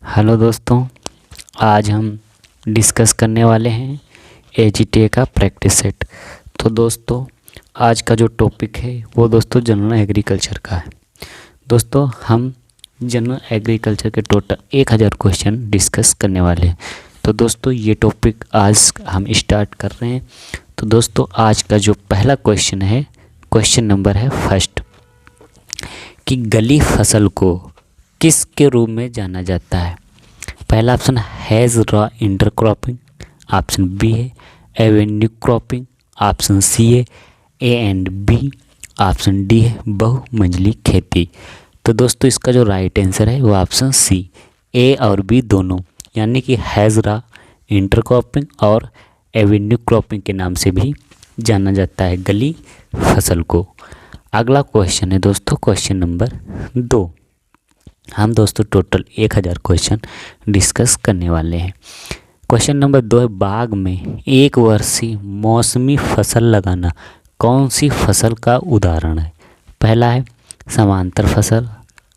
Hello दोस्तों, आज हम डिस्कस करने वाले हैं एजीटीए का प्रैक्टिस सेट। तो दोस्तों, आज का जो टॉपिक है वो दोस्तों जनरल एग्रीकल्चर का है। दोस्तों, हम जनरल एग्रीकल्चर के टोटल 1000 क्वेश्चन डिस्कस करने वाले हैं। तो दोस्तों, ये टॉपिक आज हम स्टार्ट कर रहे हैं। तो दोस्तों, आज का जो पहला क्वेश्चन है, क्वेश्चन नंबर है फर्स्ट, कि गली फसल को किसके रूप में जाना जाता है। पहला option has row intercropping, option B है एवेन्यू क्रॉपिंग, ऑप्शन सी है A and B, option D है बहुमंजिली खेती। तो दोस्तों, इसका जो राइट आंसर है वो ऑप्शन सी, ए और बी दोनों, यानी कि हैज़ रॉ इंटरक्रॉपिंग और एवेन्यू क्रॉपिंग के नाम से भी जाना जाता है गली फसल को। अगला क्वेश्चन है दोस्तों, क्वेश्चन नंबर 2। हम दोस्तों टोटल 1000 क्वेश्चन डिस्कस करने वाले हैं। क्वेश्चन नंबर 2 है, बाग में एक वर्षीय मौसमी फसल लगाना कौन सी फसल का उदाहरण है। पहला है समांतर फसल,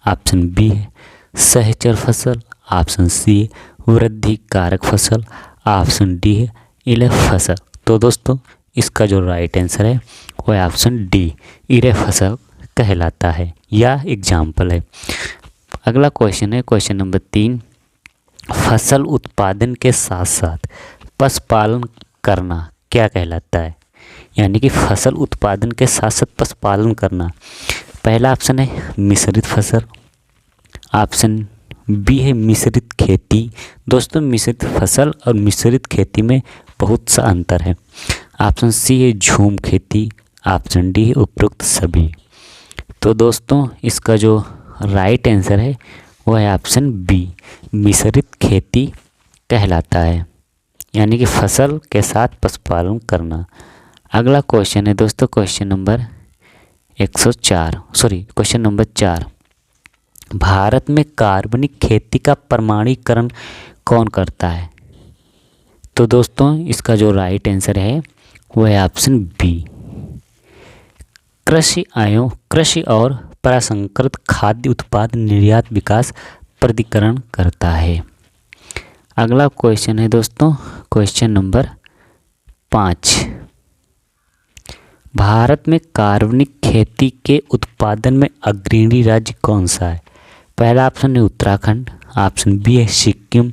ऑप्शन बी है सहचर फसल, ऑप्शन सी है वृद्धि कारक फसल, ऑप्शन डी है इलय फसल। तो दोस्तों, इसका जो राइट आंसर है वो ऑप्शन डी, इलय फसल कहलाता है या एग्जाम्पल है। अगला क्वेश्चन है क्वेश्चन नंबर 3, फसल उत्पादन के साथ साथ पशुपालन करना क्या कहलाता है। यानी कि फसल उत्पादन के साथ साथ पशुपालन करना। पहला ऑप्शन है मिश्रित फसल, ऑप्शन बी है मिश्रित खेती। दोस्तों, मिश्रित फसल और मिश्रित खेती में बहुत सा अंतर है। ऑप्शन सी है झूम खेती, ऑप्शन डी है उपरोक्त सभी। तो दोस्तों, इसका जो राइट आंसर है वो है ऑप्शन बी, मिश्रित खेती कहलाता है, यानी कि फसल के साथ पशुपालन करना। अगला क्वेश्चन है दोस्तों, क्वेश्चन नंबर 4। भारत में कार्बनिक खेती का प्रमाणीकरण कौन करता है। तो दोस्तों, इसका जो राइट आंसर है वो है ऑप्शन बी, कृषि और प्रसंस्कृत खाद्य उत्पाद निर्यात विकास प्राधिकरण करता है। अगला क्वेश्चन है दोस्तों, क्वेश्चन नंबर 5। भारत में कार्बनिक खेती के उत्पादन में अग्रणी राज्य कौन सा है। पहला ऑप्शन है उत्तराखंड, ऑप्शन बी है सिक्किम,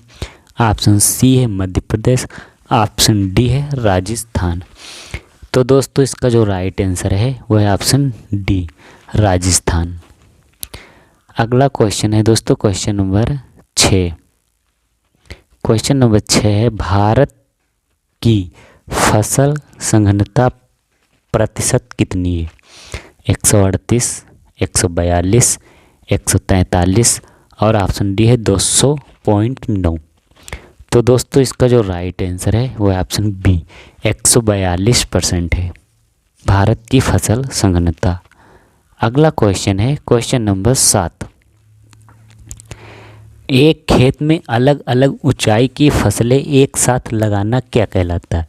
ऑप्शन सी है मध्य प्रदेश, ऑप्शन डी है राजस्थान। तो दोस्तों, इसका जो राइट आंसर है वो है ऑप्शन डी, राजस्थान। अगला क्वेश्चन है दोस्तों, क्वेश्चन नंबर 6। क्वेश्चन नंबर 6 है, भारत की फसल संघनता प्रतिशत कितनी है। 138, 142, 143 और ऑप्शन डी है 200.9। तो दोस्तों, इसका जो राइट आंसर है वो ऑप्शन बी, 142% है भारत की फसल संघनता। अगला क्वेश्चन है क्वेश्चन नंबर 7। एक खेत में अलग अलग ऊंचाई की फसलें एक साथ लगाना क्या कहलाता है।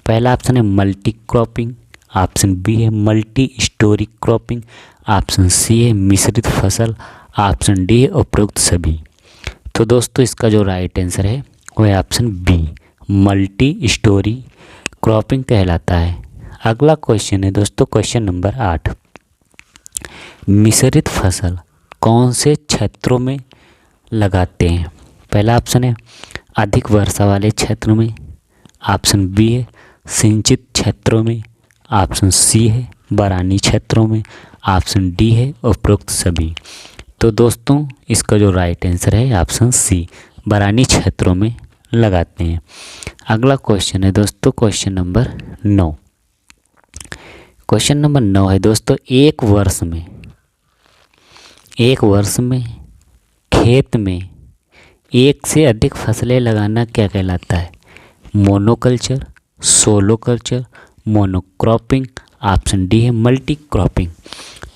पहला ऑप्शन है मल्टी क्रॉपिंग, ऑप्शन बी है multi storey cropping, option C है मिश्रित फसल, ऑप्शन डी है उपरोक्त सभी। तो दोस्तों, इसका जो राइट आंसर है वो है option B, multi storey cropping कहलाता है। अगला क्वेश्चन है दोस्तों, क्वेश्चन नंबर 8। मिश्रित फसल कौन से क्षेत्रों में लगाते हैं। पहला ऑप्शन है अधिक वर्षा वाले क्षेत्रों में, ऑप्शन बी है सिंचित क्षेत्रों में, ऑप्शन सी है बरानी क्षेत्रों में, ऑप्शन डी है उपरोक्त सभी। तो दोस्तों, इसका जो राइट आंसर है ऑप्शन सी, बरानी क्षेत्रों में लगाते हैं। अगला क्वेश्चन है दोस्तों, क्वेश्चन नंबर 9। क्वेश्चन नंबर 9 है दोस्तों, एक वर्ष में खेत में एक से अधिक फसलें लगाना क्या कहलाता है। Monoculture, solo culture, monocropping, option D है मल्टी क्रॉपिंग।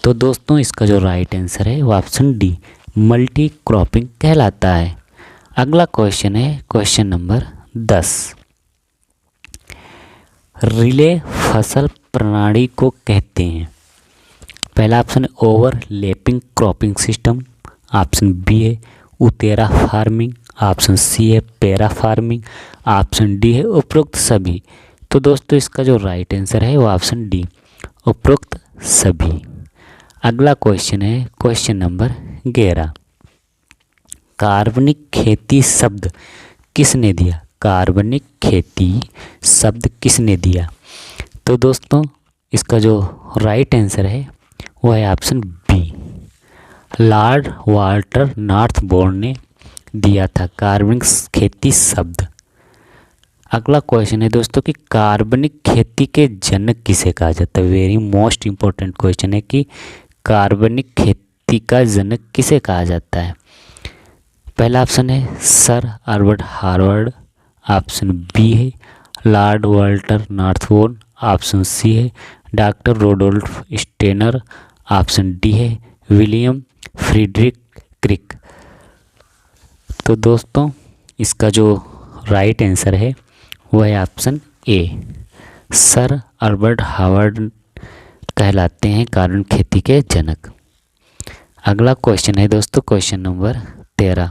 तो दोस्तों, इसका जो राइट आंसर है वो ऑप्शन डी, मल्टी क्रॉपिंग कहलाता है। अगला क्वेश्चन है क्वेश्चन नंबर 10। रिले फसल प्रणाली को कहते हैं। पहला ऑप्शन है overlapping cropping system, option B है उतेरा फार्मिंग, ऑप्शन सी है पैरा फार्मिंग, ऑप्शन डी है उपरोक्त सभी। तो दोस्तों इसका जो राइट आंसर है वो ऑप्शन डी, उपरोक्त सभी। अगला क्वेश्चन है क्वेश्चन नंबर 11। कार्बनिक खेती शब्द किसने दिया? कार्बनिक खेती शब्द किसने दिया? तो दोस्तों इसका जो राइट आंसर है वो है ऑप्शन बी, लॉर्ड वाल्टर नॉर्थबोर्न ने दिया था कार्बनिक खेती शब्द। अगला क्वेश्चन है दोस्तों कि कार्बनिक खेती के जनक किसे कहा जाता है? वेरी मोस्ट इम्पोर्टेंट क्वेश्चन है कि कार्बनिक खेती का जनक किसे कहा जाता है? पहला ऑप्शन है sir Albert Howard, option B है Lord Walter Northbourne, option C है doctor Rudolf Steiner, option D है विलियम फ्रीडरिक क्रिक। तो दोस्तों इसका जो राइट आंसर है वो है option A, sir Albert Howard कहलाते हैं कार्बनिक खेती के जनक। अगला क्वेश्चन है दोस्तों क्वेश्चन नंबर 13।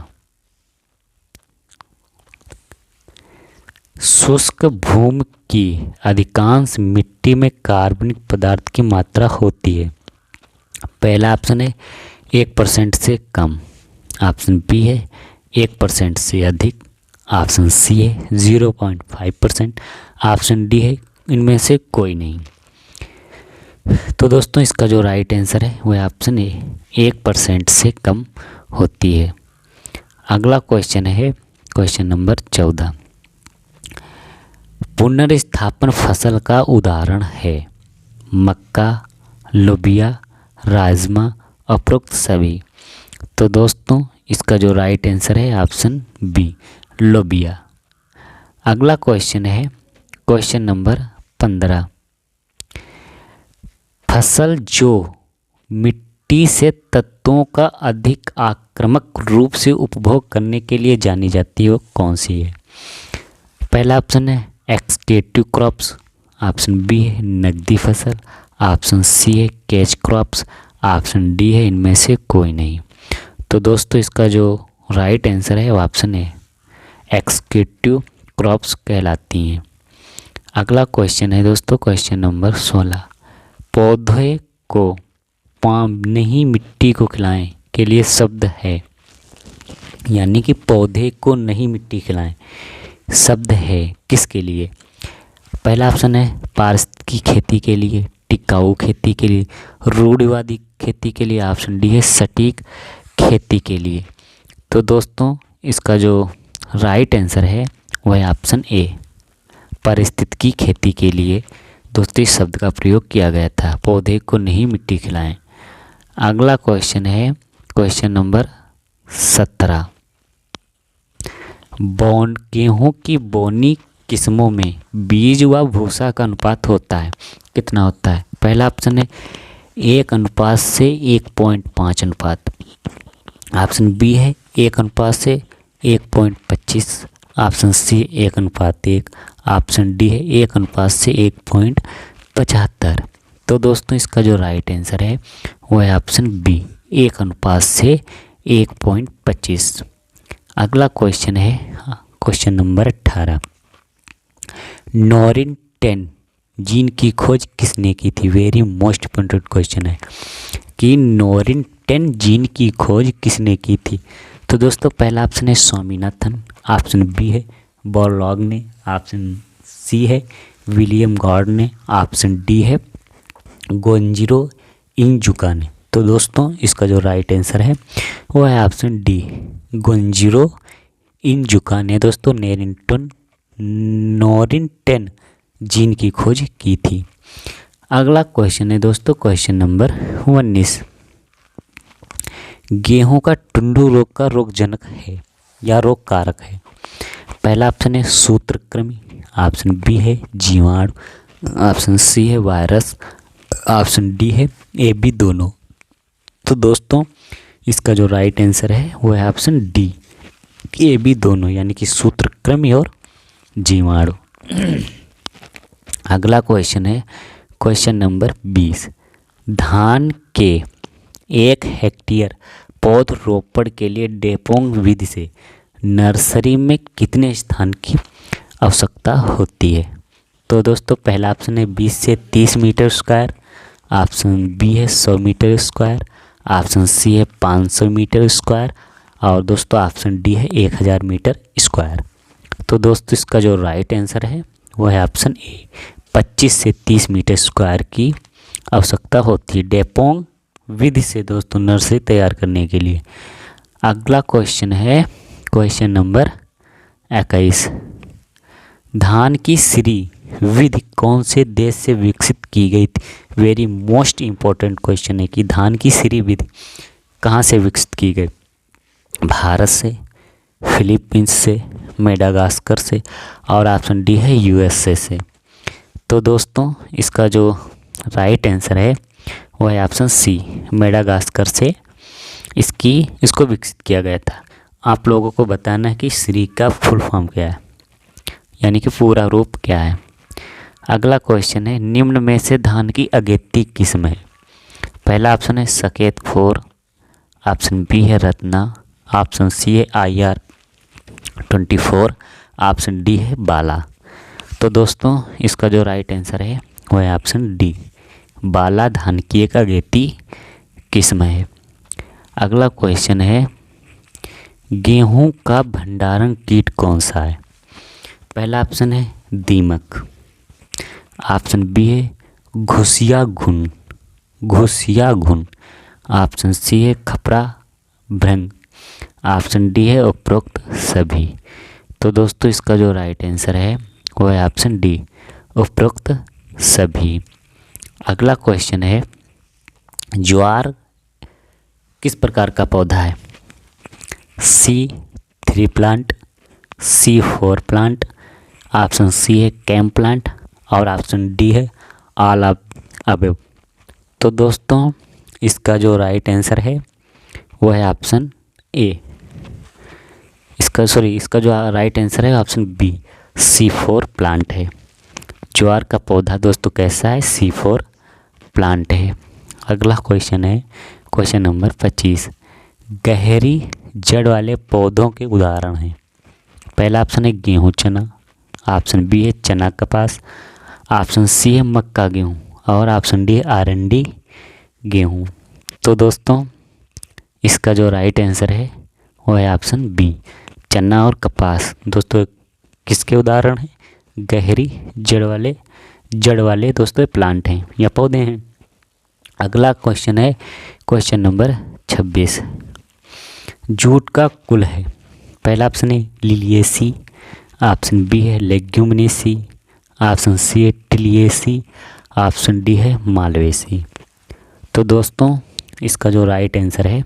शुष्क भूमि की अधिकांश मिट्टी में कार्बनिक पदार्थ की मात्रा होती है। पहला ऑप्शन है 1% से कम, ऑप्शन बी है 1% से अधिक, ऑप्शन सी है 0.5%, ऑप्शन डी है इनमें से कोई नहीं। तो दोस्तों इसका जो राइट आंसर है वह ऑप्शन ए, 1% से कम होती है। अगला क्वेश्चन है क्वेश्चन नंबर 14। पुनर्स्थापन फसल का उदाहरण है मक्का, लोबिया, राजमा, उपरोक्त सभी। तो दोस्तों इसका जो राइट आंसर है ऑप्शन बी, लोबिया। अगला क्वेश्चन है क्वेश्चन नंबर 15। फसल जो मिट्टी से तत्वों का अधिक आक्रामक रूप से उपभोग करने के लिए जानी जाती है वो कौन सी है? पहला ऑप्शन है एक्सटेटिव क्रॉप्स, ऑप्शन बी है नकदी फसल, ऑप्शन सी है कैच क्रॉप्स, ऑप्शन डी है इनमें से कोई नहीं। तो दोस्तों इसका जो राइट आंसर है वो ऑप्शन है एक्सटेटिव क्रॉप्स कहलाती हैं। अगला क्वेश्चन है दोस्तों क्वेश्चन नंबर 16। पौधे को नहीं मिट्टी को खिलाएं के लिए शब्द है, यानी कि पौधे को नहीं मिट्टी खिलाएं शब्द है किसके लिए? पहला ऑप्शन है पारिस्थितिकी खेती के लिए, टिकाऊ खेती के लिए, रूढ़िवादी खेती के लिए, ऑप्शन डी है सटीक खेती के लिए। तो दोस्तों इसका जो राइट आंसर है वह है ऑप्शन ए, पारिस्थितिकी खेती के लिए दोस्तों इस शब्द का प्रयोग किया गया था, पौधे को नहीं मिट्टी खिलाएं। अगला क्वेश्चन है क्वेश्चन नंबर 17। गेहूं की बोनी किस्मों में बीज व भूसा का अनुपात होता है, कितना होता है? पहला ऑप्शन है 1 से 1.5 अनुपात, ऑप्शन बी है 1 से 1.25, ऑप्शन सी 1:1, ऑप्शन डी है 1 से 1.75। तो दोस्तों इसका जो राइट आंसर है वो है ऑप्शन बी, 1 से 1.25। अगला क्वेश्चन है क्वेश्चन नंबर 18। नॉरिन 10 जीन की खोज किसने की थी? वेरी मोस्ट इम्पोर्टेंट क्वेश्चन है कि नॉरिन 10 जीन की खोज किसने की थी? तो दोस्तों पहला ऑप्शन है स्वामीनाथन, ऑप्शन बी है बॉर्लॉग ने, ऑप्शन सी है विलियम गॉर्ड ने, ऑप्शन डी है गोंजिरो इनजुका ने। तो दोस्तों इसका जो राइट आंसर है वो है ऑप्शन डी, गोंजिरो इनजुका ने दोस्तों नॉरिन 10 जीन की खोज की थी। अगला क्वेश्चन है दोस्तों क्वेश्चन नंबर 19। गेहूं का टुंडू रोग का रोगजनक है या रोग कारक है? पहला ऑप्शन है सूत्रकृमि, ऑप्शन बी है जीवाणु, ऑप्शन सी है वायरस, ऑप्शन डी है ए बी दोनों। तो दोस्तों इसका जो राइट आंसर है वो है ऑप्शन डी, ए बी दोनों, यानी कि सूत्रकृमि और जीवाणु। अगला क्वेश्चन है क्वेश्चन नंबर 20। धान के 1 हेक्टेयर पौधरोपण के लिए डेपोंग विधि से नर्सरी में कितने स्थान की आवश्यकता होती है? तो दोस्तों पहला ऑप्शन है 20 से 30 मीटर स्क्वायर, ऑप्शन बी है 100 मीटर स्क्वायर, ऑप्शन सी है 500 मीटर स्क्वायर और दोस्तों ऑप्शन डी है 1000 मीटर स्क्वायर। तो दोस्तों इसका जो राइट आंसर है वो है ऑप्शन ए, 25 से 30 मीटर स्क्वायर की आवश्यकता होती है डेपोंग विधि से दोस्तों नर्सरी तैयार करने के लिए। अगला क्वेश्चन है क्वेश्चन नंबर 21। धान की श्री विधि कौन से देश से विकसित की गई थी? वेरी मोस्ट इम्पोर्टेंट क्वेश्चन है कि धान की श्री विधि कहाँ से विकसित की गई? भारत से, फिलीपींस से, मेडागास्कर से और ऑप्शन डी है यूएसए से। तो दोस्तों इसका जो राइट आंसर है वो है ऑप्शन सी, मेडागास्कर से इसको विकसित किया गया था। आप लोगों को बताना है कि श्री का फुल फॉर्म क्या है, यानी कि पूरा रूप क्या है। अगला क्वेश्चन है निम्न में से धान की अगेती किस्म है? पहला ऑप्शन है सकेत 4, ऑप्शन बी है रत्ना, ऑप्शन सी है IR 24, ऑप्शन डी है बाला। तो दोस्तों इसका जो राइट आंसर है वो है ऑप्शन डी, बाला धान की एक अगेती किस्म है। अगला क्वेश्चन है गेहूं का भंडारण कीट कौन सा है? पहला ऑप्शन है दीमक, ऑप्शन बी है घुसिया घुन, ऑप्शन सी है खपरा भृंग, ऑप्शन डी है उपरोक्त सभी। तो दोस्तों इसका जो राइट आंसर है वो है ऑप्शन डी, उपरोक्त सभी। अगला क्वेश्चन है ज्वार किस प्रकार का पौधा है? C3 plant, C4 plant, option C है कैम प्लांट और ऑप्शन डी है ऑल ऑफ अबव। तो दोस्तों इसका जो राइट आंसर है वो है ऑप्शन ए, इसका जो राइट आंसर है ऑप्शन बी, C4 प्लांट है। ज्वार का पौधा दोस्तों कैसा है? C4 प्लांट है। अगला क्वेश्चन है क्वेश्चन नंबर 25। गहरी जड़ वाले पौधों के उदाहरण हैं? पहला ऑप्शन है गेहूं चना, ऑप्शन बी है चना कपास, ऑप्शन सी है मक्का गेहूं और ऑप्शन डी है आरंडी गेहूं। तो दोस्तों इसका जो राइट आंसर है वो है ऑप्शन बी, चना और कपास। दोस्तों किसके उदाहरण हैं? गहरी जड़ वाले दोस्तों प्लांट हैं या पौधे हैं। अगला क्वेश्चन है क्वेश्चन नंबर 26। जूट का कुल है? पहला ऑप्शन है लिलिएसी, ऑप्शन बी है लेग्यूमिनेसी, ऑप्शन सी है टिलिएसी, ऑप्शन डी है मालवेसी। तो दोस्तों इसका जो राइट आंसर है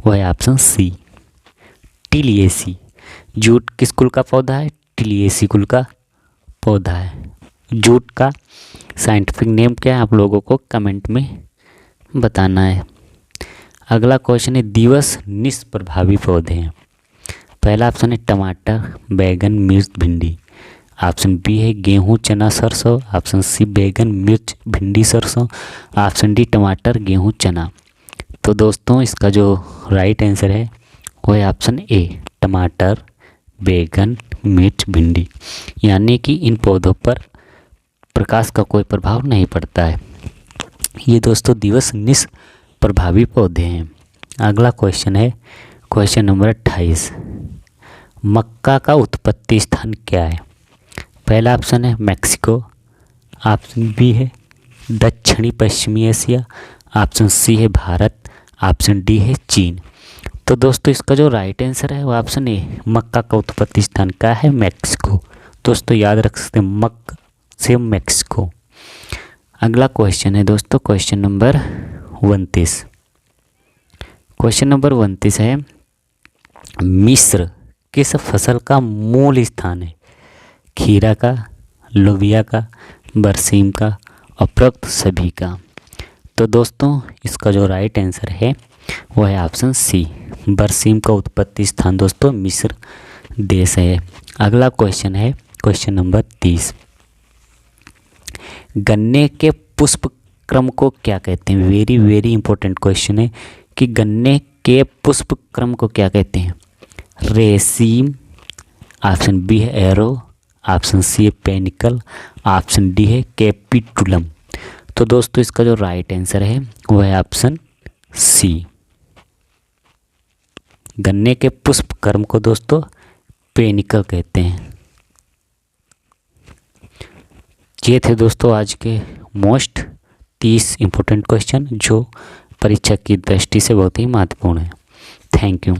वो है ऑप्शन सी, टिलिएसी। जूट किस कुल का पौधा है? टिलिएसी कुल का पौधा है। जूट का साइंटिफिक नेम क्या है आप लोगों को कमेंट में बताना है। अगला क्वेश्चन है दिवस निष्प्रभावी पौधे हैं? पहला ऑप्शन है टमाटर, बैगन, मिर्च, भिंडी, ऑप्शन बी है गेहूं चना सरसों, ऑप्शन सी बैगन मिर्च भिंडी सरसों, ऑप्शन डी टमाटर गेहूं चना। तो दोस्तों इसका जो राइट आंसर है वो है ऑप्शन ए, टमाटर बैगन मिर्च भिंडी, यानी कि इन पौधों पर प्रकाश का कोई प्रभाव नहीं पड़ता है। ये दोस्तों दिवस निष्प्रभावी पौधे हैं। अगला क्वेश्चन है क्वेश्चन नंबर 28। मक्का का उत्पत्ति स्थान क्या है? पहला ऑप्शन है मैक्सिको, ऑप्शन बी है दक्षिणी पश्चिमी एशिया, ऑप्शन सी है भारत, ऑप्शन डी है चीन। तो दोस्तों इसका जो राइट आंसर है वो ऑप्शन ए, मक्का का उत्पत्ति स्थान क्या है? मैक्सिको। दोस्तों याद रख सकते हैं मक्का से मैक्सिको। अगला क्वेश्चन है दोस्तों क्वेश्चन नंबर 29। क्वेश्चन नंबर 29 है मिस्र किस फसल का मूल स्थान है? खीरा का, लोबिया का, बरसीम का, उपरोक्त सभी का। तो दोस्तों इसका जो राइट आंसर है वो है ऑप्शन सी, बरसीम का उत्पत्ति स्थान दोस्तों मिस्र देश है। अगला क्वेश्चन है क्वेश्चन नंबर 30। गन्ने के पुष्प क्रम को क्या कहते हैं? वेरी इंपॉर्टेंट क्वेश्चन है कि गन्ने के पुष्प क्रम को क्या कहते हैं? रेसीम, ऑप्शन बी है एरो, ऑप्शन सी है पेनिकल, ऑप्शन डी है कैपिटुलम। तो दोस्तों इसका जो राइट आंसर है वो है ऑप्शन सी। गन्ने के पुष्प कर्म को दोस्तों पेनिकल कहते हैं। ये थे दोस्तों आज के मोस्ट 30 इम्पोर्टेंट क्वेश्चन जो परीक्षा की दृष्टि से बहुत ही महत्वपूर्ण है। Thank you.